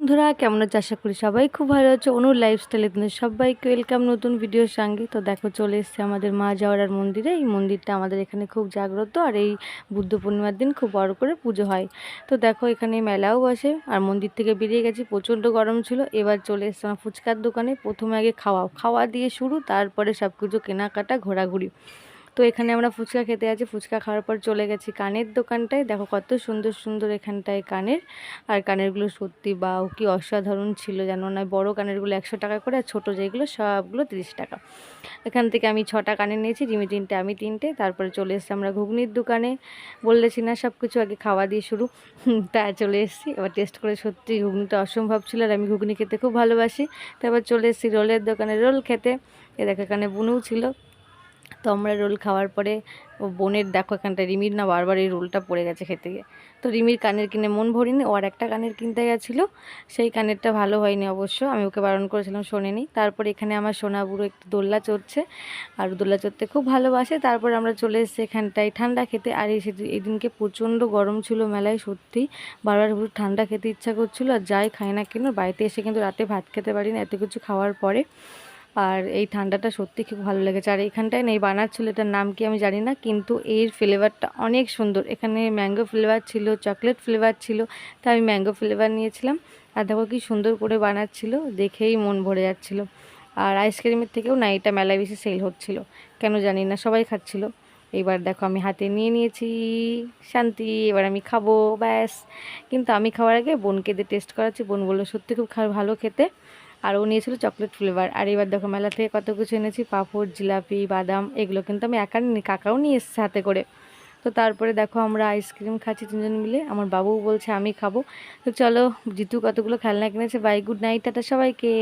বন্ধুরা কেমন আছো? আশা করি সবাই খুব ভালো আছো। অনুর লাইফস্টাইলে তোমাদের সবাইকে ওয়েলকাম নতুন ভিডিওর সঙ্গে। তো দেখো চলে এসেছে আমাদের মা জাওরার মন্দিরে। এই মন্দিরটা আমাদের এখানে খুব জাগ্রত, আর এই বুদ্ধ পূর্ণিমার দিন খুব বড় করে পুজো হয়। তো দেখো এখানে মেলাও বসে, আর মন্দির থেকে বেরিয়ে গেছি, প্রচণ্ড গরম ছিল। এবার চলে এসছে আমার ফুচকার দোকানে। প্রথমে আগে খাওয়া খাওয়া দিয়ে শুরু, তারপরে সব কিছু কেনাকাটা ঘোরাঘুরি। তো এখানে আমরা ফুচকা খেতে আছি। ফুচকা খাওয়ার পর চলে গেছি কানের দোকানটায়। দেখো কত সুন্দর সুন্দর এখানটায় কানের, আর কানেরগুলো সত্যি বা কি অসাধারণ ছিল জানো না। বড় কানেরগুলো 100 টাকা করে, আর ছোটো যেগুলো সবগুলো 30 টাকা। এখান থেকে আমি 6টা কানের নিয়েছি, রিমি 3টে আমি 3টে। তারপরে চলে এসেছি আমরা ঘুগনির দোকানে। বললেছি না সব কিছু আগে খাওয়া দিয়ে শুরু। তা চলে এসেছি, এবার টেস্ট করে সত্যি ঘুগনিটা অসম্ভব ছিল, আর আমি ঘুগনি খেতে খুব ভালোবাসি। তারপর চলে এসেছি রোলের দোকানে রোল খেতে। এ দেখো এখানে বুনুও ছিল। তো আমরা রোল খাওয়ার পরে ও বোনের দেখো এখানটা রিমির না বারবার এই রোলটা পড়ে গেছে খেতে গিয়ে। তো রিমির কানের কিনে মন ভরিনি, ও আর একটা কানের কিনতে গেছিলো। সেই কানেরটা ভালো হয়নি অবশ্য, আমি ওকে বারণ করেছিলাম, শোনেনি। তারপর এখানে আমার সোনা বুড়ো একটু দোলনা চড়ছে, আর দোলনা চড়তে খুব ভালোবাসে। তারপর আমরা চলে এসেছি এখানটায় ঠান্ডা খেতে। আর এই দিনকে প্রচণ্ড গরম ছিল মেলায়, সত্যি বারবার ঠান্ডা খেতে ইচ্ছা করছিলো। আর যাই খাই না কেন বাড়িতে এসে কিন্তু রাতে ভাত খেতে পারি না এত কিছু খাওয়ার পরে। আর এই ঠান্ডাটা সত্যি খুব ভালো লেগেছে। আর এইখানটায় নেই বানাচ্ছিল, এটার নাম কি আমি জানি না, কিন্তু এর ফ্লেভারটা অনেক সুন্দর। এখানে ম্যাঙ্গো ফ্লেভার ছিল, চকলেট ফ্লেভার ছিল, তাই আমি ম্যাঙ্গো ফ্লেভার নিয়েছিলাম। আর দেখো কি সুন্দর করে বানাচ্ছিল, দেখেই মন ভরে যাচ্ছিল। আর আইসক্রিমের থেকেও না এটা মেলায় বেশি সেল হচ্ছিল, কেন জানি না, সবাই খাচ্ছিল। এবার দেখো আমি হাতে নিয়ে নিয়েছি, শান্তি, এবার আমি খাবো ব্যাস। কিন্তু আমি খাওয়ার আগে বোনকে দিয়ে টেস্ট করাচ্ছি, বোন বললো সত্যি খুব ভালো খেতে। আর ও নিয়েছিল চকলেট ফ্লেভার। আর এবার দেখো মেলা থেকে কত কিছু এনেছি, পাঁপড়, জিলাপি, বাদাম, এগুলো কিন্তু আমি একা নিই, কাকাও নিয়ে এসেছে হাতে করে। তো তারপরে দেখো আমরা আইসক্রিম খাচ্ছি 3জন মিলে, আমার বাবুও বলছে আমি খাবো। তো চলো, জিতু কতগুলো খেলনা কিনেছে। বাই, গুড নাইট, টাটা সবাইকে।